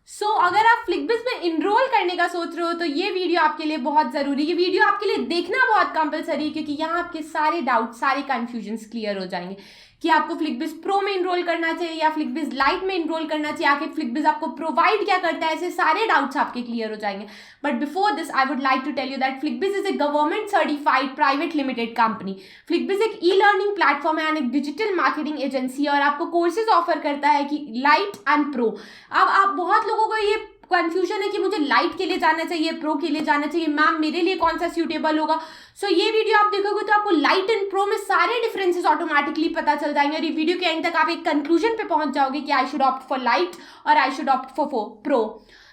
अगर आप फ्लिकबिज में इनरोल करने का सोच रहे हो तो ये वीडियो आपके लिए बहुत ज़रूरी है। ये वीडियो आपके लिए देखना बहुत कंपलसरी है, क्योंकि यहाँ आपके सारे डाउट, सारे कन्फ्यूजन्स क्लियर हो जाएंगे कि आपको फ्लिकबिज प्रो में इनरोल करना चाहिए या फ्लिकबिज लाइट में इनरोल करना चाहिए, आखिर फ्लिकबिज आपको प्रोवाइड क्या करता है, ऐसे सारे डाउट्स आपके क्लियर हो जाएंगे। But before this I would like to tell you that Flickbiz is a government certified private limited company. Flickbiz एक ई लर्निंग प्लेटफॉर्म है एंड एक डिजिटल मार्केटिंग एजेंसी है, और आपको कोर्सेज ऑफर करता है कि लाइट एंड प्रो। अब आप बहुत लोगों को ये कंफ्यूजन है कि मुझे लाइट के लिए जाना चाहिए, प्रो के लिए जाना चाहिए, मैम मेरे लिए कौन सा सूटेबल होगा। ये वीडियो आप देखोगे तो आपको लाइट एंड प्रो में सारे डिफरेंसेस ऑटोमेटिकली पता चल जाएंगे, और ये वीडियो के एंड तक आप एक कंक्लूजन पे पहुंच जाओगे कि I should opt for lite और I should opt for pro.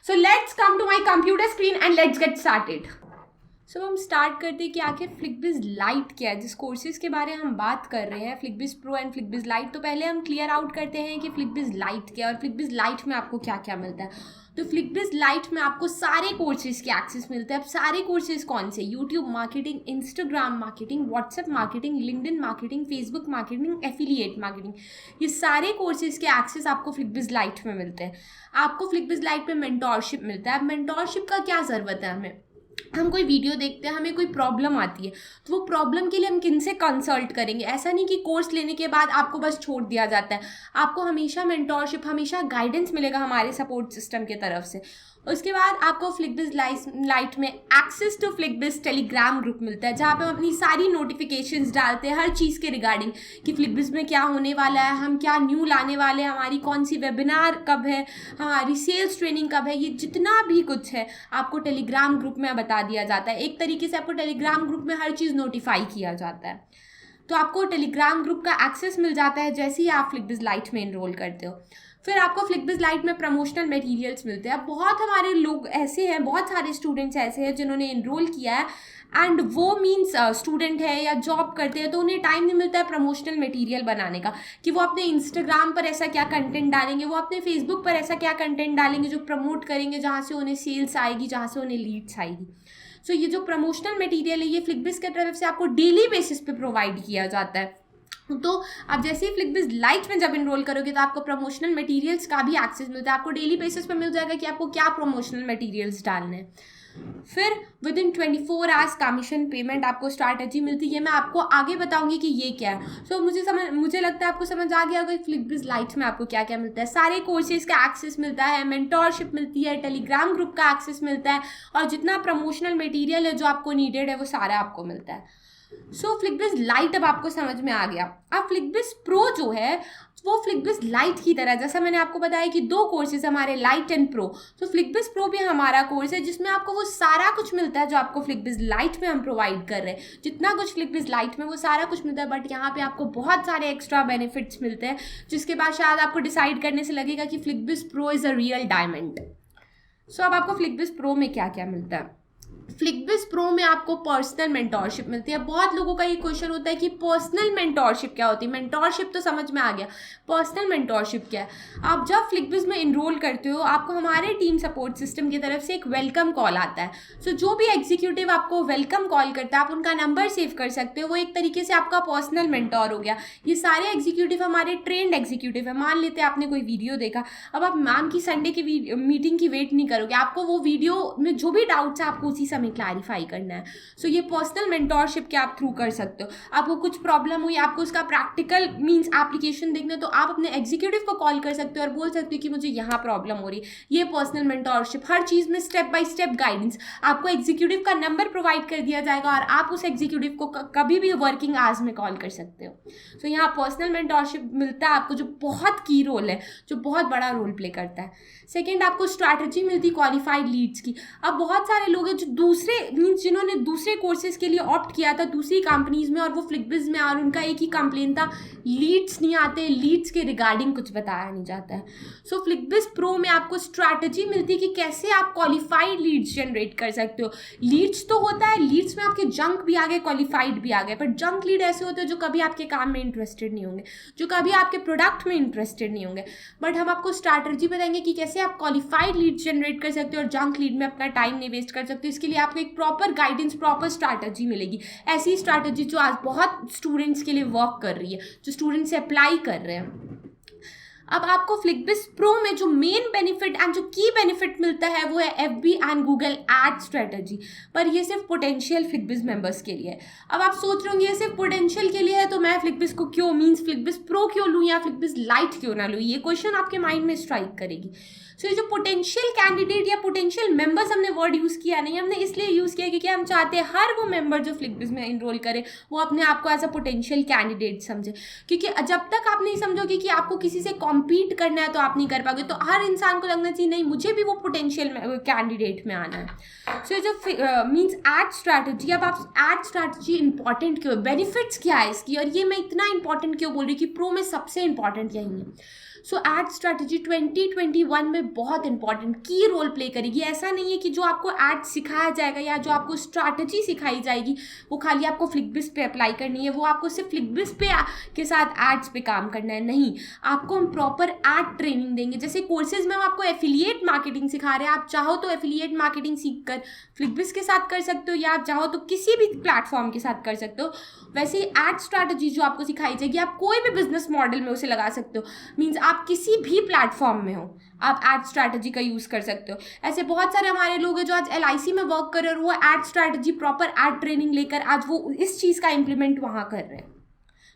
So let's come to my computer screen and let's get started. हम स्टार्ट करते हैं कि आखिर फ्लिकबिज लाइट क्या है। जिस कोर्सेज के बारे में हम बात कर रहे हैं, फ्लिकबिज प्रो एंड फ्लिकबिज लाइट, तो पहले हम क्लियर आउट करते हैं कि फ्लिकबिज लाइट क्या है और फ्लिकबिज लाइट में आपको क्या क्या मिलता है। तो फ्लिकबिज लाइट में आपको सारे कोर्सेज के एक्सेस मिलते हैं। अब सारे कोर्सेज कौन से? YouTube marketing, Instagram marketing, WhatsApp marketing, LinkedIn marketing, Facebook marketing, affiliate marketing, ये सारे कोर्सेज के एक्सेस आपको फ्लिकबिज लाइट में मिलते हैं। आपको फ्लिकबिज लाइट में मेंटोरशिप मिलता है। अब मेंटोरशिप का क्या ज़रूरत है हमें? हम कोई वीडियो देखते हैं, हमें कोई प्रॉब्लम आती है, तो वो प्रॉब्लम के लिए हम किन से कंसल्ट करेंगे? ऐसा नहीं कि कोर्स लेने के बाद आपको बस छोड़ दिया जाता है। आपको हमेशा मेंटोरशिप, हमेशा गाइडेंस मिलेगा हमारे सपोर्ट सिस्टम की तरफ से। उसके बाद आपको फ्लिकबिज लाइट में एक्सेस टू फ्लिकबिज टेलीग्राम ग्रुप मिलता है, जहाँ पे हम अपनी सारी नोटिफिकेशंस डालते हैं हर चीज़ के रिगार्डिंग कि फ्लिकबिज में क्या होने वाला है, हम क्या न्यू लाने वाले हैं, हमारी कौन सी वेबिनार कब है, हमारी सेल्स ट्रेनिंग कब है, ये जितना भी कुछ है आपको टेलीग्राम ग्रुप में बता दिया जाता है। एक तरीके से आपको टेलीग्राम ग्रुप में हर चीज़ नोटिफाई किया जाता है। तो आपको टेलीग्राम ग्रुप का एक्सेस मिल जाता है जैसे ही आप फ्लिकबिज लाइट में इनरोल करते हो। फिर आपको फ्लिकबिज लाइट में प्रमोशनल मटेरियल्स मिलते हैं। अब बहुत हमारे लोग ऐसे हैं, बहुत सारे स्टूडेंट्स ऐसे हैं जिन्होंने इनरोल किया है एंड वो मीन्स स्टूडेंट है या जॉब करते हैं, तो उन्हें टाइम नहीं मिलता है प्रमोशनल मटेरियल बनाने का, कि वो अपने इंस्टाग्राम पर ऐसा क्या कंटेंट डालेंगे, वो अपने फेसबुक पर ऐसा क्या कंटेंट डालेंगे जो प्रमोट करेंगे, जहाँ से उन्हें सेल्स आएगी, जहाँ से उन्हें लीड्स आएगी। ये जो प्रमोशनल मटेरियल है ये फ्लिकबिज की तरफ से आपको डेली बेसिस पे प्रोवाइड किया जाता है। तो आप जैसे ही फ्लिकबिज लाइट में जब इनरोल करोगे तो आपको प्रमोशनल मटेरियल्स का भी एक्सेस मिलता है। आपको डेली बेसिस पे मिल जाएगा कि आपको क्या प्रमोशनल मटेरियल्स डालने हैं। फिर with in 24 hours commission payment आपको स्ट्रैटेजी मिलती है। मैं आपको आगे बताऊंगी कि ये क्या है। मुझे लगता है आपको समझ आ गया होगा फ्लिकबिज लाइट में आपको क्या क्या मिलता है। सारे कोर्सेज का एक्सेस मिलता है, मेंटोरशिप मिलती है, टेलीग्राम ग्रुप का एक्सेस मिलता है, और जितना प्रमोशनल मटेरियल है जो आपको नीडेड है वो सारा आपको मिलता है। फ्लिकबिज लाइट अब आपको समझ में आ गया। अब फ्लिकबिज प्रो जो है वो फ्लिकबिज लाइट की तरह, जैसा मैंने आपको बताया कि दो कोर्सेज हमारे लाइट एंड प्रो, तो फ्लिकबिज प्रो भी हमारा कोर्स है जिसमें आपको वो सारा कुछ मिलता है जो आपको फ्लिकबिज लाइट में हम प्रोवाइड कर रहे हैं। जितना कुछ फ्लिकबिज लाइट में वो सारा कुछ मिलता है, बट यहाँ पे आपको बहुत सारे एक्स्ट्रा बेनिफिट्स मिलते हैं, जिसके बाद शायद आपको डिसाइड करने से लगेगा कि Flickbiz pro is a real diamond. अब आपको फ्लिकबिज प्रो में क्या क्या मिलता है? फ्लिकबिज प्रो में आपको पर्सनल मेंटोरशिप मिलती है। बहुत लोगों का ये क्वेश्चन होता है कि पर्सनल मेंटोरशिप क्या होती है। मेंटोरशिप तो समझ में आ गया, पर्सनल मेंटोरशिप क्या है? आप जब फ्लिकबिज में इनरोल करते हो आपको हमारे टीम सपोर्ट सिस्टम की तरफ से एक वेलकम कॉल आता है। जो भी एग्जीक्यूटिव आपको वेलकम कॉल करता है आप उनका नंबर सेव कर सकते हो, वो एक तरीके से आपका पर्सनल मेंटोर हो गया। ये सारे एग्जीक्यूटिव हमारे ट्रेंड एग्जीक्यूटिव है। मान लेते हैं आपने कोई वीडियो देखा, अब आप मैम की संडे की मीटिंग की वेट नहीं करोगे, आपको वो वीडियो में जो भी डाउट्स है आपको उसी समय क्लैरिफाई करना है। ये पर्सनल मेंटोरशिप के आप थ्रू कर सकते हो। आपको कुछ प्रॉब्लम हुई, आपको उसका प्रैक्टिकल मींस एप्लीकेशन देखना है, तो आप अपने एग्जीक्यूटिव को कॉल कर सकते हो और बोल सकते हो कि मुझे यहाँ प्रॉब्लम हो रही है। ये पर्सनल मेंटोरशिप, हर चीज़ में स्टेप बाय स्टेप गाइडेंस। आपको एग्जीक्यूटिव का नंबर प्रोवाइड कर दिया जाएगा और आप उस एग्जीक्यूटिव को कभी भी वर्किंग आवर्स में कॉल कर सकते हो। यहाँ पर्सनल मेंटोरशिप मिलता है आपको, जो बहुत की रोल है, जो बहुत बड़ा रोल प्ले करता है। सेकेंड, आपको स्ट्रैटेजी मिलती है क्वालिफाइड लीड्स की। अब बहुत सारे लोग हैं जो दूसरे मीन्स जिन्होंने दूसरे कोर्सेज के लिए ऑप्ट किया था दूसरी कंपनीज में और वो फ्लिकबिज में, और उनका एक ही कंप्लेन था, लीड्स नहीं आते, लीड्स के रिगार्डिंग कुछ बताया नहीं जाता है। फ्लिकबिज प्रो में आपको स्ट्रैटेजी मिलती है कि कैसे आप क्वालिफाइड लीड्स जनरेट कर सकते हो। लीड्स तो होता है, लीड्स में आपके जंक भी आ गए, क्वालिफाइड भी आ गए, पर जंक लीड ऐसे होते हैं जो कभी आपके काम में इंटरेस्टेड नहीं होंगे, जो कभी आपके प्रोडक्ट में इंटरेस्टेड नहीं होंगे। बट हम आपको स्ट्रैटेजी बताएंगे कि कैसे आप क्वालिफाइड लीड्स जनरेट कर सकते हो और जंक लीड में अपना टाइम नहीं वेस्ट कर सकते। इसके लिए आपको एक प्रॉपर गाइडेंस, प्रॉपर स्ट्रैटेजी मिलेगी। ऐसी स्ट्रैटेजी जो आज बहुत स्टूडेंट्स के लिए वर्क कर रही है, जो स्टूडेंट्स अप्लाई कर रहे हैं। अब आपको फ्लिकबिज प्रो में जो मेन बेनिफिट एंड जो की बेनिफिट मिलता है वो है FB and Google ad strategy, पर ये सिर्फ पोटेंशियल फ्लिकबिज मेंबर्स के लिए है। अब आप सोच रहे होंगे ये सिर्फ पोटेंशियल के लिए है तो मैं फ्लिकबिज को क्यों फ्लिकबिज प्रो क्यों लूँ या फ्लिकबिज लाइट क्यों ना लूँ, ये क्वेश्चन आपके माइंड में स्ट्राइक करेगी। सो ये जो पोटेंशियल कैंडिडेट या पोटेंशियल मेंबर्स हमने वर्ड यूज़ किया नहीं, हमने इसलिए यूज़ किया क्योंकि हम चाहते हैं हर वो मेंबर जो फ्लिकबिज में इनरोल करे वो अपने आप को एज अ पोटेंशियल कैंडिडेट समझे, क्योंकि जब तक आप नहीं समझोगे कि आपको किसी से कॉम्पीट करना है तो आप नहीं कर पाओगे। तो हर इंसान को लगना चाहिए नहीं मुझे भी वो पोटेंशियल कैंडिडेट में आना है। सो जो मीन्स एड स्ट्रैटेजी, अब आप एड स्ट्रैटेजी इंपॉर्टेंट क्यों, बेनिफिट्स क्या है इसकी, और ये मैं इतना इंपॉर्टेंट क्यों बोल रही हूँ कि प्रो में सबसे इंपॉर्टेंट यही है। सो एड स्ट्रैटेजी 2021 में बहुत इंपॉर्टेंट की रोल प्ले करेगी। ऐसा नहीं है कि जो आपको एड सिखाया जाएगा या जो आपको स्ट्रैटेजी सिखाई जाएगी वो खाली आपको फ्लिकबिज पे अप्लाई करनी है, वो आपको सिर्फ फ्लिकबिज पे के साथ एड्स पे काम करना है, नहीं, आपको हम प्रॉपर एड ट्रेनिंग देंगे। जैसे कोर्सेज में हम आपको एफिलिएट मार्केटिंग सिखा रहे हैं, आप चाहो तो एफिलिएट मार्केटिंग सीख कर फ्लिकबिज के साथ कर सकते हो या आप चाहो तो किसी भी प्लेटफॉर्म के साथ कर सकते हो। वैसे ही एड स्ट्रैटेजी जो आपको सिखाई जाएगी आप कोई भी बिजनेस मॉडल में उसे लगा सकते हो। मीन्स आप किसी भी प्लेटफॉर्म में हो आप एड स्ट्रैटेजी का यूज़ कर सकते हो। ऐसे बहुत सारे हमारे लोग हैं जो आज LIC में वर्क कर रहे हैं और वो ad strategy proper ad training लेकर आज वो इस चीज़ का इम्प्लीमेंट वहाँ कर रहे हैं।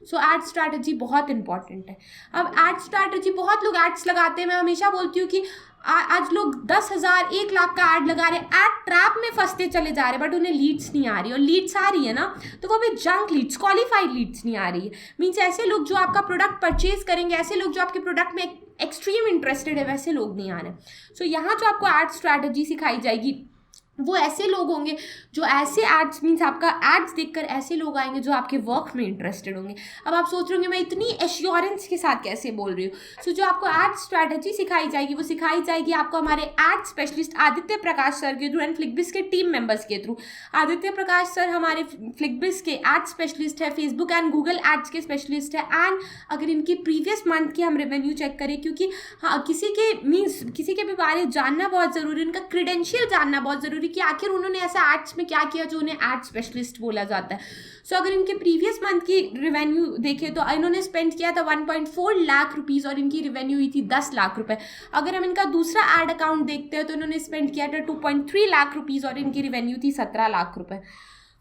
सो एड स्ट्रैटेजी बहुत इंपॉर्टेंट है। अब एड स्ट्रैटेजी, बहुत लोग एड्स लगाते हैं, मैं हमेशा बोलती हूँ कि आज लोग 10,000 1 लाख का ऐड लगा रहे हैं, ऐड ट्रैप में फंसते चले जा रहे हैं, बट उन्हें लीड्स नहीं आ रही, और लीड्स आ रही है ना तो वो भी जंक लीड्स, क्वालिफाइड लीड्स नहीं आ रही है। मीन्स ऐसे लोग जो आपका प्रोडक्ट परचेज करेंगे, ऐसे लोग जो आपके प्रोडक्ट में एक्सट्रीम इंटरेस्टेड है, वैसे लोग नहीं आ रहे। सो यहाँ जो आपको एड स्ट्रैटेजी सिखाई जाएगी वो ऐसे लोग होंगे जो ऐसे एड्स, मीन्स आपका एड्स देखकर ऐसे लोग आएंगे जो आपके वर्क में इंटरेस्टेड होंगे। अब आप सोच रहे होंगे मैं इतनी एश्योरेंस के साथ कैसे बोल रही हूँ। सो जो आपको एड स्ट्रैटेजी सिखाई जाएगी वो सिखाई जाएगी आपको हमारे एड स्पेशलिस्ट आदित्य प्रकाश सर के थ्रू एंड फ्लिकबिज के टीम मेंबर्स के थ्रू। आदित्य प्रकाश सर हमारे फ्लिकबिज के एड स्पेशलिस्ट है, फेसबुक एंड गूगल एड्स के स्पेशलिस्ट है, एंड अगर इनकी प्रीवियस मंथ की हम रेवेन्यू चेक करें, क्योंकि हाँ किसी के भी बारे जानना बहुत ज़रूरी है, उनका क्रेडेंशियल जानना बहुत ज़रूरी कि आखिर उन्होंने ऐसा एड्स में क्या किया जो उन्हें एड स्पेशलिस्ट बोला जाता है। सो अगर इनके प्रीवियस मंथ की रिवेन्यू देखें तो इन्होंने स्पेंड किया था 1.4 लाख रुपीज़ और इनकी रिवेन्यू हुई थी 10 लाख रुपए। अगर हम इनका दूसरा एड अकाउंट देखते हैं तो इन्होंने स्पेंड किया था 2.3 लाख रुपीज़ और इनकी रिवेन्यू थी 17 लाख रुपए।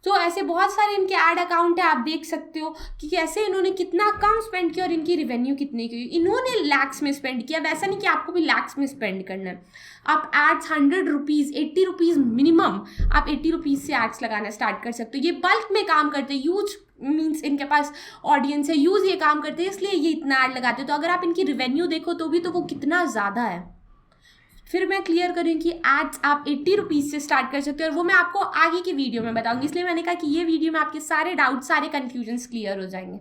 तो ऐसे बहुत सारे इनके ऐड अकाउंट है, आप देख सकते हो कि कैसे इन्होंने कितना कम स्पेंड किया और इनकी रिवेन्यू कितनी की। इन्होंने लैक्स में स्पेंड किया, वैसा नहीं कि आपको भी लैक्स में स्पेंड करना है। आप एड्स 100 रुपीज़ 80 रुपीज़ मिनिमम, आप 80 रुपीज़ से एड्स लगाना स्टार्ट कर सकते हो। ये बल्क में काम करते हैं, यूज मीन्स इनके पास ऑडियंस है, यूज ये काम करते हैं इसलिए ये इतना ऐड लगाते हैं। तो अगर आप इनकी रिवेन्यू देखो तो भी तो वो कितना ज़्यादा है। फिर मैं क्लियर करूँ कि एड्स आप 80 रुपीज़ से स्टार्ट कर सकते हो और वो मैं आपको आगे की वीडियो में बताऊंगी, इसलिए मैंने कहा कि ये वीडियो में आपके सारे डाउट्स, सारे कन्फ्यूजन्स क्लियर हो जाएंगे।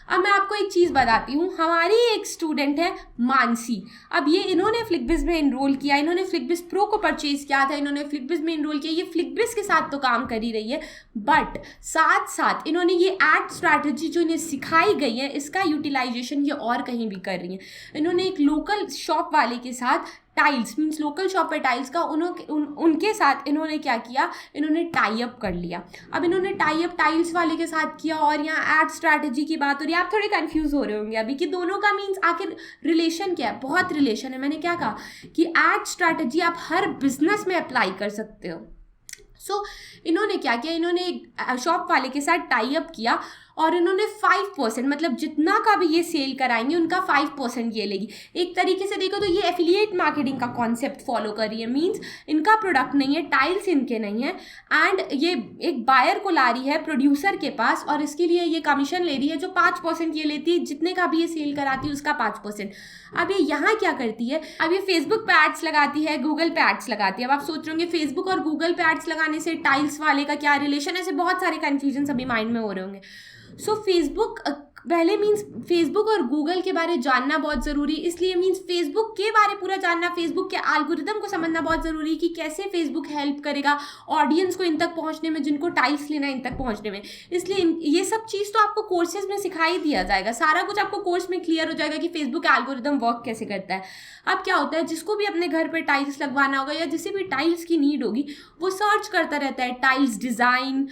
अब मैं आपको एक चीज़ बताती हूँ, हमारी एक स्टूडेंट है मानसी। अब ये इन्होंने फ्लिकबिज में इनरोल किया, इन्होंने फ्लिकबिज प्रो को परचेज किया था, इन्होंने फ्लिकबिज में इनरोल किया। ये फ्लिकबिज के साथ तो काम कर ही रही है, बट साथ साथ इन्होंने ये एड स्ट्रैटेजी जो इन्हें सिखाई गई है इसका यूटिलाइजेशन ये और कहीं भी कर रही है। इन्होंने एक लोकल शॉप वाले के साथ टाइल्स, मीन्स लोकल शॉप है टाइल्स का, उनके साथ इन्होंने क्या किया, इन्होंने टाई अप कर लिया। अब इन्होंने टाई अप टाइल्स वाले के साथ किया और यहाँ एड स्ट्रैटेजी की बात हो रही है। आप थोड़े कंफ्यूज हो रहे होंगे अभी कि दोनों का मीन्स आखिर रिलेशन क्या है। बहुत रिलेशन है। मैंने क्या कहा कि एड स्ट्रैटेजी आप हर बिजनेस में अप्लाई कर सकते हो। सो इन्होंने क्या किया, इन्होंने शॉप वाले के साथ टाई अप किया और इन्होंने 5%, मतलब जितना का भी ये सेल कराएंगे उनका 5% ये लेगी। एक तरीके से देखो तो ये एफिलिएट मार्केटिंग का कॉन्सेप्ट फॉलो कर रही है। मींस इनका प्रोडक्ट नहीं है, टाइल्स इनके नहीं है, एंड ये एक बायर को ला रही है प्रोड्यूसर के पास और इसके लिए ये कमीशन ले रही है जो 5% ये लेती है, जितने का भी ये सेल कराती है उसका 5%। अब ये यहाँ क्या करती है, अब ये फेसबुक पे एड्स लगाती है, गूगल पे एड्स लगाती है। अब आप सोच रहे होंगे फेसबुक और गूगल पे एड्स लगाने से टाइल्स वाले का क्या रिलेशन है, ऐसे बहुत सारे कन्फ्यूजन अभी माइंड में हो रहे होंगे। सो फेसबुक पहले मीन्स फेसबुक और गूगल के बारे में जानना बहुत ज़रूरी, इसलिए मीन्स फेसबुक के बारे बारे पूरा जानना, फेसबुक के एल्गोरिदम को समझना बहुत ज़रूरी है कि कैसे फेसबुक हेल्प करेगा ऑडियंस को इन तक पहुंचने में, जिनको टाइल्स लेना है इन तक पहुंचने में। इसलिए ये सब चीज़ तो आपको कोर्सेज में सिखाई दिया जाएगा, सारा कुछ आपको कोर्स में क्लियर हो जाएगा कि फेसबुक एल्गोरिदम वर्क कैसे करता है। अब क्या होता है, जिसको भी अपने घर पे टाइल्स लगवाना होगा या जिसे भी टाइल्स की नीड होगी वो सर्च करता रहता है, tiles design,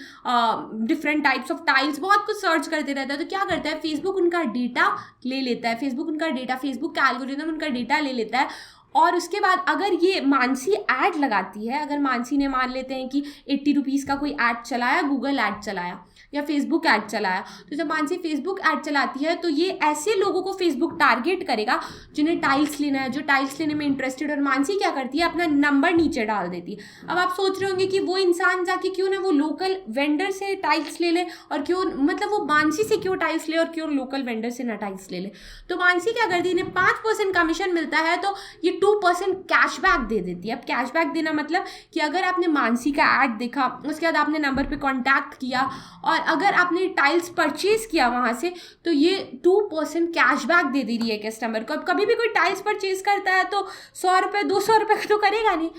different types of tiles, बहुत कुछ सर्च करते रहता है। तो क्या करता है, फेसबुक उनका डेटा ले लेता है, फेसबुक का एल्गोरिदम उनका डेटा ले लेता है। और उसके बाद अगर ये मानसी ऐड लगाती है, अगर मानसी ने मान लेते हैं कि 80 रुपीज़ का कोई ऐड चलाया, गूगल ऐड चलाया या फेसबुक ऐड चलाया, तो जब मानसी फेसबुक ऐड चलाती है तो ये ऐसे लोगों को फेसबुक टारगेट करेगा जिन्हें टाइल्स लेना है, जो टाइल्स लेने में इंटरेस्टेड। और मानसी क्या करती है, अपना नंबर नीचे डाल देती है। अब आप सोच रहे होंगे कि वो इंसान जाके क्यों ना वो लोकल वेंडर से टाइल्स ले ले, और क्यों, मतलब वो मानसी से क्यों टाइल्स ले और क्यों लोकल वेंडर से ना टाइल्स ले ले। तो मानसी क्या करती है, इन्हें 5% कमीशन मिलता है तो ये 2% कैशबैक दे देती है। अब कैशबैक देना मतलब कि अगर आपने मानसी का ऐड देखा, उसके बाद आपने नंबर पे कांटेक्ट किया और अगर आपने टाइल्स परचेज किया वहाँ से, तो ये 2% कैशबैक दे दे रही है कस्टमर को। अब कभी भी कोई टाइल्स परचेज करता है तो 100 रुपये 200 रुपये का तो करेगा नहीं,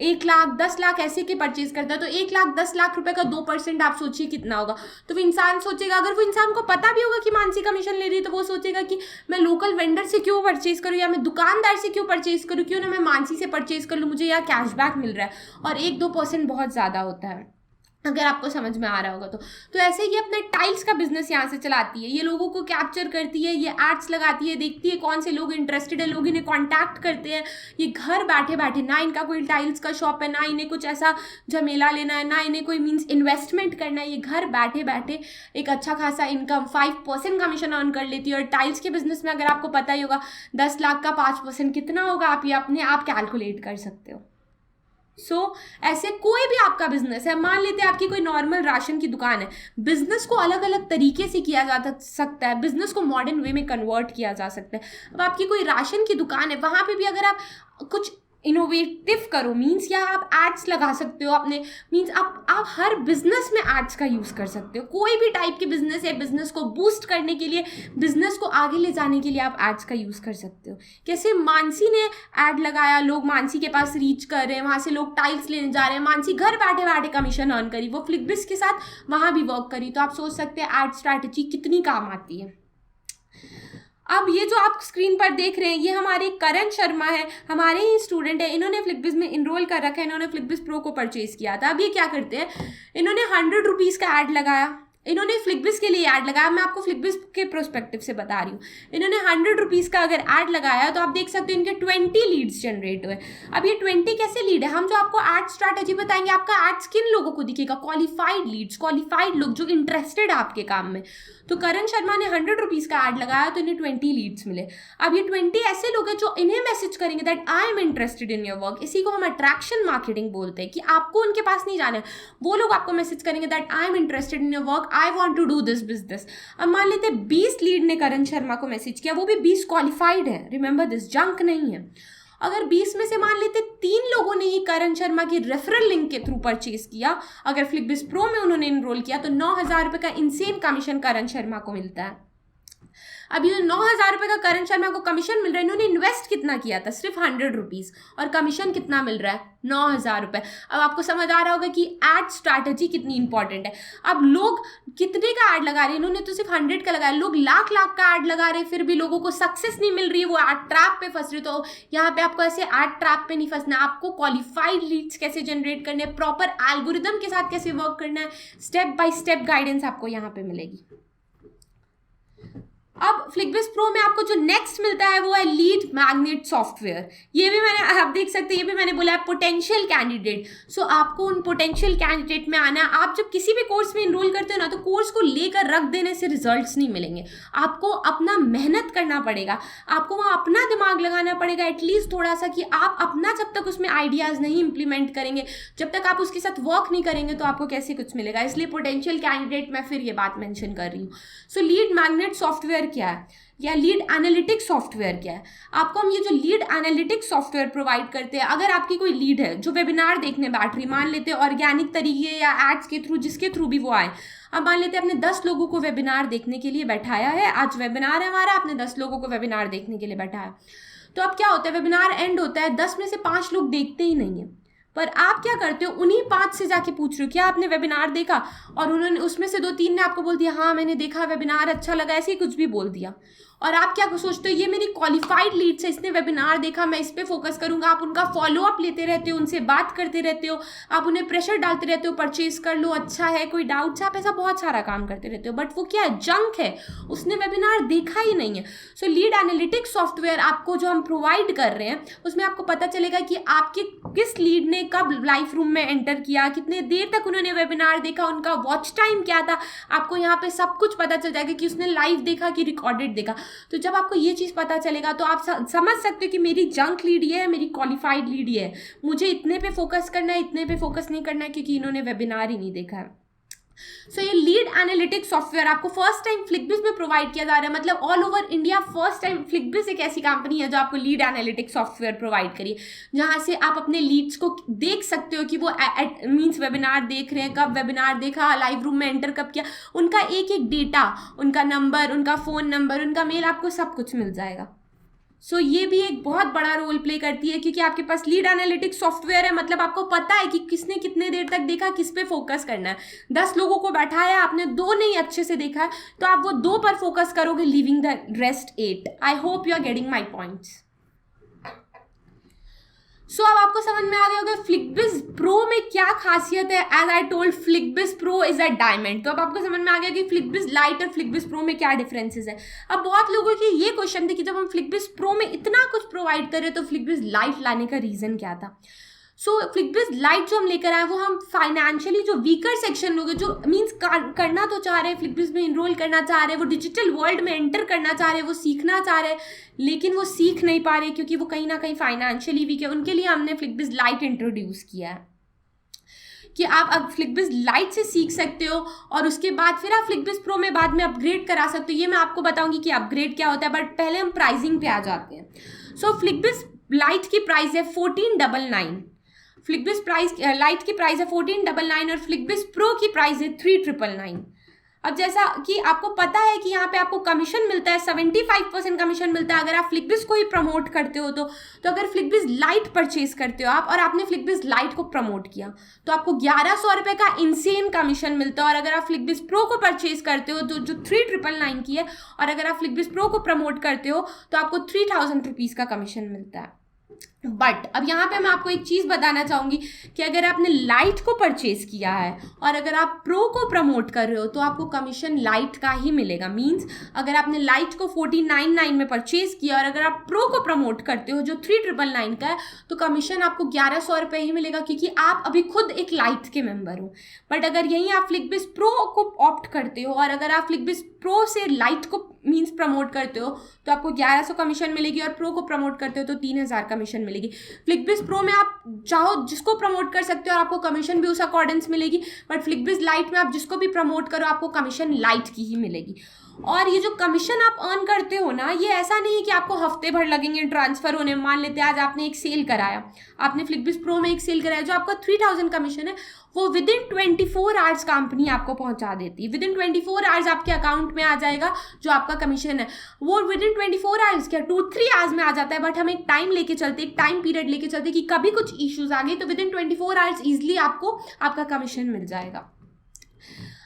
1 लाख 10 लाख ऐसे के परचेज करता है तो 1 लाख 10 लाख रुपए का 2% आप सोचिए कितना होगा। तो वो इंसान सोचेगा, अगर वो इंसान को पता भी होगा कि मानसी कमीशन ले रही है तो वो सोचेगा कि मैं लोकल वेंडर से क्यों परचेज करूँ या मैं दुकानदार से क्यों परचेज करूँ, क्यों ना मैं मानसी से परचेज कर लूँ, मुझे यहाँ कैशबैक मिल रहा है। और 1-2% बहुत ज़्यादा होता है, अगर आपको समझ में आ रहा होगा तो ऐसे ही अपने टाइल्स का बिजनेस यहाँ से चलाती है। ये लोगों को कैप्चर करती है, ये एड्स लगाती है, देखती है कौन से लोग इंटरेस्टेड है, लोग इन्हें कांटेक्ट करते हैं। ये घर बैठे बैठे, ना इनका कोई टाइल्स का शॉप है, ना इन्हें कुछ ऐसा झमेला लेना है, ना इन्हें कोई मीन्स इन्वेस्टमेंट करना है, ये घर बैठे बैठे एक अच्छा खासा इनकम 5% कमीशन अर्न कर लेती है। और टाइल्स के बिजनेस में अगर आपको पता ही होगा 10 लाख का 5% कितना होगा, आप ये अपने आप कैलकुलेट कर सकते हो। ऐसे कोई भी आपका बिजनेस है, मान लेते हैं आपकी कोई नॉर्मल राशन की दुकान है, बिजनेस को अलग अलग तरीके से किया जा सकता है, बिजनेस को मॉडर्न वे में कन्वर्ट किया जा सकता है। अब आपकी कोई राशन की दुकान है, वहाँ पे भी अगर आप कुछ इनोवेटिव करो, मीन्स या आप एड्स लगा सकते हो अपने, मीन्स आप हर बिजनेस में एड्स का यूज़ कर सकते हो। कोई भी टाइप की बिजनेस है, बिजनेस को बूस्ट करने के लिए, बिजनेस को आगे ले जाने के लिए आप एड्स का यूज़ कर सकते हो। कैसे मानसी ने ऐड लगाया, लोग मानसी के पास रीच कर रहे हैं, वहाँ से लोग टाइल्स लेने जा रहे हैं, मानसी घर बैठे बैठे कमीशन अर्न करी, वो फ्लिकबिज के साथ वहाँ भी वर्क करी। तो आप सोच सकते हैं एड स्ट्रैटेजी कितनी काम आती है। अब ये जो आप स्क्रीन पर देख रहे हैं, ये हमारे करण शर्मा है, हमारे ही स्टूडेंट है, इन्होंने फ्लिकबिज में इनरोल कर रखा है, इन्होंने फ्लिकबिज प्रो को परचेज किया था। अब ये क्या करते हैं, इन्होंने 100 रुपीज़ का ऐड लगाया, इन्होंने फ्लिकबिज के लिए ऐड लगाया, मैं आपको फ्लिकबिज के प्रोस्पेक्टिव से बता रही हूँ। इन्होंने 100 रुपीज़ का अगर ऐड लगाया तो आप देख सकते हो इनके 20 लीड्स जनरेट हुए। अब ये 20 कैसे लीड है, हम जो आपको ऐड स्ट्रैटेजी बताएंगे, आपका ऐड किन लोगों को दिखेगा, क्वालिफाइड लीड्स, क्वालिफाइड लोग जो इंटरेस्टेड है आपके काम में। तो करण शर्मा ने 100 रुपीज़ का ऐड लगाया तो इन्हें 20 लीड्स मिले। अब ये 20 ऐसे लोग हैं जो इन्हें मैसेज करेंगे that I am interested in your work. इसी को हम अट्रैक्शन मार्केटिंग बोलते हैं, कि आपको उनके पास नहीं जाना है, वो लोग आपको मैसेज करेंगे that I am interested in your work, I want to do this business. अब मान लेते 20 लीड ने करण शर्मा को मैसेज किया, वो भी 20 क्वालिफाइड है, रिमेंबर दिस, जंक नहीं है। अगर 20 में से मान लेते 3 लोगों ने ही करण शर्मा की रेफरल लिंक के थ्रू परचेज किया, अगर फ्लिकबिज प्रो में उन्होंने इनरोल किया, तो 9,000 रुपये का इंसेन कमीशन करण शर्मा को मिलता है। अब ये 9,000 रुपये का करण शर्मा को कमीशन मिल रहा है, इन्होंने इन्वेस्ट कितना किया था, सिर्फ 100 रुपीज़, और कमीशन कितना मिल रहा है, 9,000 रुपये। अब आपको समझ आ रहा होगा कि एड स्ट्रैटेजी कितनी इंपॉर्टेंट है। अब लोग कितने का ऐड लगा रहे हैं, इन्होंने तो सिर्फ 100 का लगाया, लोग लाख लाख का ऐड लगा रहे हैं, फिर भी लोगों को सक्सेस नहीं मिल रही है, वो ऐड ट्रैप पे फंस रहे। तो यहाँ पे आपको ऐसे ऐड ट्रैप पे नहीं फंसना, आपको क्वालिफाइड लीड्स कैसे जनरेट करने हैं, प्रॉपर एल्गोरिदम के साथ कैसे वर्क करना है, स्टेप बाय स्टेप गाइडेंस आपको यहाँ पे मिलेगी। अब फ्लिकबिज प्रो में आपको जो नेक्स्ट मिलता है वो है लीड मैग्नेट सॉफ्टवेयर। ये भी मैंने, आप देख सकते हैं, ये भी मैंने बोला है पोटेंशियल कैंडिडेट। सो आपको उन पोटेंशियल कैंडिडेट में आना है। आप जब किसी भी कोर्स में इनरोल करते हो ना, तो कोर्स को लेकर रख देने से रिजल्ट्स नहीं मिलेंगे, आपको अपना मेहनत करना पड़ेगा, आपको वहाँ अपना दिमाग लगाना पड़ेगा एटलीस्ट थोड़ा सा, कि आप अपना जब तक उसमें आइडियाज़ नहीं इंप्लीमेंट करेंगे, जब तक आप उसके साथ वर्क नहीं करेंगे, तो आपको कैसे कुछ मिलेगा। इसलिए पोटेंशियल कैंडिडेट मैं फिर ये बात मेंशन कर रही हूँ। सो लीड मैग्नेट सॉफ्टवेयर क्या है, या लीड एनालिटिक्स सॉफ्टवेयर क्या है। आपको हम ये जो लीड एनालिटिक्स सॉफ्टवेयर प्रोवाइड करते हैं, अगर आपकी कोई लीड है जो वेबिनार देखने बैठ रही, मान लेते हैं ऑर्गेनिक तरीके या एड्स के थ्रू, जिसके थ्रू भी वो आए, अब मान लेते हैं आपने 10 लोगों को वेबिनार देखने के लिए बैठाया है, आज वेबिनार है हमारा, आपने 10 लोगों को वेबिनार देखने के लिए बैठाया, तो अब क्या होता है, वेबिनार एंड होता है, 10 में से 5 लोग देखते ही नहीं है, पर आप क्या करते हो, उन्हीं 5 से जाके पूछ रहे हो क्या आपने वेबिनार देखा, और उन्होंने उसमें से 2-3 ने आपको बोल दिया हाँ मैंने देखा, वेबिनार अच्छा लगा, ऐसे ही कुछ भी बोल दिया, और आप क्या सोचते हो ये मेरी क्वालिफाइड लीड्स है, इसने वेबिनार देखा, मैं इस पे फोकस करूंगा। आप उनका फॉलोअप लेते रहते हो, उनसे बात करते रहते हो, आप उन्हें प्रेशर डालते रहते हो, परचेज कर लो, अच्छा है, कोई डाउट्स, आप ऐसा बहुत सारा काम करते रहते हो, बट वो क्या है, जंक है, उसने वेबिनार देखा ही नहीं है। सो लीड एनालिटिक्स सॉफ्टवेयर आपको जो हम प्रोवाइड कर रहे हैं उसमें आपको पता चलेगा कि आपके किस लीड ने कब लाइव रूम में एंटर किया, कितने देर तक उन्होंने वेबिनार देखा, उनका वॉच टाइम क्या था, आपको यहाँ पे सब कुछ पता चल जाएगा कि उसने लाइव देखा कि रिकॉर्डेड देखा। तो जब आपको ये चीज़ पता चलेगा तो आप समझ सकते हो कि मेरी जंक लीड ये है, मेरी क्वालिफाइड लीड ये है, मुझे इतने पे फोकस करना है, इतने पे फोकस नहीं करना है क्योंकि इन्होंने वेबिनार ही नहीं देखा है। सो ये लीड एनालिटिक्स सॉफ्टवेयर आपको फर्स्ट टाइम फ्लिकबिज में प्रोवाइड किया जा रहा है, मतलब all over India first time Flickbiz एक ऐसी कंपनी है जो आपको लीड एनालिटिक्स सॉफ्टवेयर प्रोवाइड करिए, जहां से आप अपने लीड्स को देख सकते हो कि वो मीन्स वेबिनार देख रहे हैं, कब वेबिनार देखा, लाइव रूम में एंटर कब किया, उनका एक एक डेटा, उनका नंबर, उनका फ़ोन नंबर, उनका मेल, आपको सब कुछ मिल जाएगा। सो ये भी एक बहुत बड़ा रोल प्ले करती है क्योंकि आपके पास लीड एनालिटिक्स सॉफ्टवेयर है, मतलब आपको पता है कि किसने कितने देर तक देखा, किस पे फोकस करना है। 10 लोगों को बैठाया आपने, 2 नहीं अच्छे से देखा है, तो आप वो 2 पर फोकस करोगे, leaving the rest 8। I hope you are getting my points. So अब आपको समझ में आ गया होगा फ्लिकबिज प्रो में क्या खासियत है। As I told Flickbiz pro is a diamond. तो अब आपको समझ में आ गया कि फ्लिकबिज लाइट और फ्लिकबिज प्रो में क्या डिफरेंसेस है। अब बहुत लोगों की ये क्वेश्चन थी कि जब हम फ्लिकबिज प्रो में इतना कुछ प्रोवाइड कर रहे तो फ्लिकबिज लाइट लाने का रीजन क्या था। सो फ्लिकबिज लाइट जो हम लेकर आए वो हम फाइनेंशियली जो वीकर सेक्शन लोग जो मीन्स करना तो चाह रहे हैं, फ्लिकबिज में इनरोल करना चाह रहे हैं, वो डिजिटल वर्ल्ड में एंटर करना चाह रहे हैं, वो सीखना चाह रहे हैं, लेकिन वो सीख नहीं पा रहे क्योंकि वो कहीं ना कहीं फाइनेंशियली वीक है। उनके लिए हमने फ्लिकबिज लाइट इंट्रोड्यूस किया है कि आप अब फ्लिकबिज लाइट से सीख सकते हो और उसके बाद फिर आप फ्लिकबिज प्रो में बाद में अपग्रेड करा सकते हो। ये मैं आपको बताऊंगी कि अपग्रेड क्या होता है, बट पहले हम प्राइसिंग पे आ जाते हैं। सो फ्लिकबिज लाइट की प्राइस है 1499। फ्लिकबिज प्राइस लाइट की प्राइस है 1499 और फ्लिकबिज प्रो की प्राइस है 3999। अब जैसा कि आपको पता है कि यहाँ पे आपको कमीशन मिलता है, 75% कमीशन मिलता है अगर आप फ्लिकबिज को ही प्रमोट करते हो। तो अगर फ्लिकबिज लाइट परचेज करते हो आप और आपने फ्लिकबिज लाइट को प्रमोट किया तो आपको 1100 रुपये का इंसेन कमीशन मिलता है। और अगर आप फ्लिकबिज प्रो को परचेज करते हो तो जो 3999 की है, और अगर आप फ्लिकबिज प्रो को प्रमोट करते हो तो आपको 3000 रुपीज़ का कमीशन मिलता है। बट अब यहाँ पे मैं आपको एक चीज़ बताना चाहूँगी कि अगर आपने लाइट को परचेज किया है और अगर आप प्रो को प्रमोट कर रहे हो तो आपको कमीशन लाइट का ही मिलेगा। मींस अगर आपने लाइट को 1499 में परचेज किया और अगर आप प्रो को प्रमोट करते हो जो 3999 का है तो कमीशन आपको 1100 रुपये ही मिलेगा क्योंकि आप अभी खुद एक लाइट के मेंबर हो। बट अगर यहीं आप फ्लिकबिज प्रो को ऑप्ट करते हो और अगर आप फ्लिकबिज प्रो से लाइट को मींस प्रमोट करते हो तो आपको 1100 कमीशन मिलेगी और प्रो को प्रमोट करते हो तो 3000 कमीशन मिलेगी। फ्लिकबिज प्रो में आप चाहो जिसको प्रमोट कर सकते हो और आपको कमीशन भी उस अकॉर्डेंस मिलेगी, बट फ्लिकबिज लाइट में आप जिसको भी प्रमोट करो आपको कमीशन लाइट की ही मिलेगी। और ये जो कमीशन आप अर्न करते हो ना, ये ऐसा नहीं है कि आपको हफ्ते भर लगेंगे ट्रांसफर होने। मान लेते हैं आज आपने एक सेल कराया, आपने फ्लिकबिज प्रो में एक सेल कराया, जो आपका 3000 कमीशन है वो विद इन 24 आवर्स कंपनी आपको पहुंचा देती है। विद इन 24 आवर्स आपके अकाउंट में आ जाएगा जो आपका कमीशन है, वो विद इन 24 आवर्स क्या 2-3 आवर्स में आ जाता है। बट हम एक टाइम लेके चलते, एक टाइम पीरियड लेके चलते कि कभी कुछ इश्यूज आ गए तो विद इन 24 आवर्स ईजिली आपको आपका कमीशन मिल जाएगा।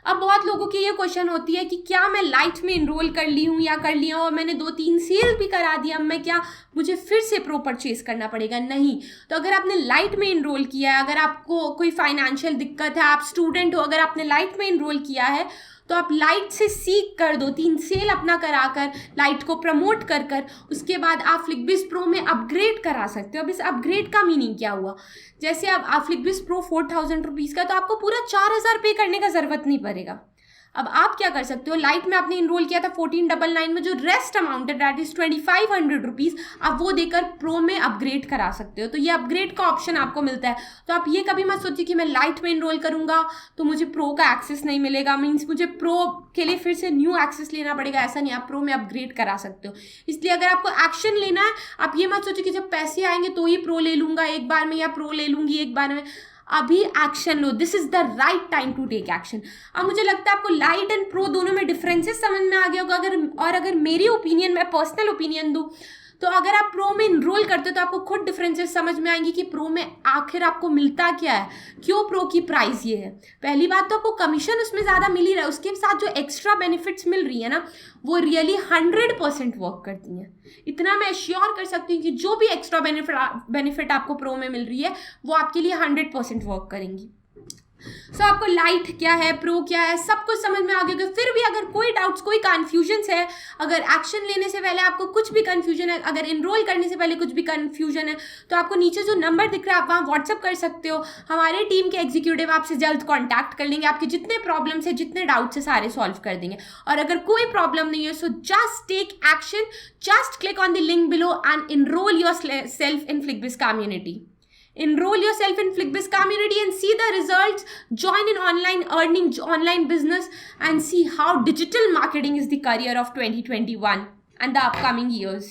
अब बहुत लोगों की ये क्वेश्चन होती है कि क्या मैं लाइट में इनरोल कर ली हूँ या कर लिया और मैंने 2-3 सेल भी करा दिया, मैं क्या मुझे फिर से प्रो परचेज करना पड़ेगा? नहीं। तो अगर आपने लाइट में इनरोल किया है, अगर आपको कोई फाइनेंशियल दिक्कत है, आप स्टूडेंट हो, अगर आपने लाइट में इनरोल किया है तो आप लाइट से सीख कर 2-3 सेल अपना कराकर लाइट को प्रमोट कर कर उसके बाद आप फ्लिकबिज प्रो में अपग्रेड करा सकते हो। अब इस अपग्रेड का मीनिंग क्या हुआ, जैसे अब आप फ्लिकबिज प्रो 4000 रुपीज़ का तो आपको पूरा 4000 पे करने का ज़रूरत नहीं पड़ेगा। अब आप क्या कर सकते हो, लाइट में आपने इनरोल किया था 1499 में, जो रेस्ट अमाउंट है दैट इज 2500 रुपीज़ आप वो देकर प्रो में अपग्रेड करा सकते हो। तो ये अपग्रेड का ऑप्शन आपको मिलता है। तो आप ये कभी मत सोचिए कि मैं लाइट में इनरोल करूंगा तो मुझे प्रो का एक्सेस नहीं मिलेगा, मीन्स मुझे प्रो के लिए फिर से न्यू एक्सेस लेना पड़ेगा, ऐसा नहीं। आप प्रो में अपग्रेड करा सकते हो। इसलिए अगर आपको एक्शन लेना है, आप ये मत सोचिए कि जब पैसे आएंगे तो ही प्रो ले लूंगा एक बार में या प्रो ले लूंगी एक बार में। अभी एक्शन लो, this is the right time to take action. अब मुझे लगता है आपको लाइट एंड प्रो दोनों में डिफरेंसेस समझ में आ गया होगा। अगर मेरी ओपिनियन, मैं पर्सनल ओपिनियन दूँ तो अगर आप प्रो में इनरोल करते हो तो आपको खुद डिफरेंसेस समझ में आएंगी कि प्रो में आखिर आपको मिलता क्या है, क्यों प्रो की प्राइस ये है। पहली बात तो आपको कमीशन उसमें ज़्यादा मिल ही रहा है, उसके साथ जो एक्स्ट्रा बेनिफिट्स मिल रही है ना वो रियली 100% वर्क करती हैं। इतना मैं एश्योर कर सकती हूँ कि जो भी एक्स्ट्रा बेनिफिट आपको प्रो में मिल रही है वो आपके लिए 100% वर्क करेंगी। सो आपको लाइट क्या है, प्रो क्या है, सब कुछ समझ में आ गया। फिर भी अगर कोई डाउट्स, कोई कन्फ्यूजन्स है, अगर एक्शन लेने से पहले आपको कुछ भी कन्फ्यूजन है, अगर इनरोल करने से पहले कुछ भी कन्फ्यूजन है, तो आपको नीचे जो नंबर दिख रहा है आप वहाँ व्हाट्सअप कर सकते हो। हमारे टीम के एग्जीक्यूटिव आपसे जल्द कॉन्टैक्ट कर लेंगे, आपके जितने प्रॉब्लम्स है, जितने डाउट्स है सारे सॉल्व कर देंगे। और अगर कोई प्रॉब्लम नहीं है so just take action, just click on the link below and enroll yourself in FlickBiz community. Enroll yourself in FlickBiz community and see the results. Join in online earning, online business, and see how digital marketing is the career of 2021 and the upcoming years.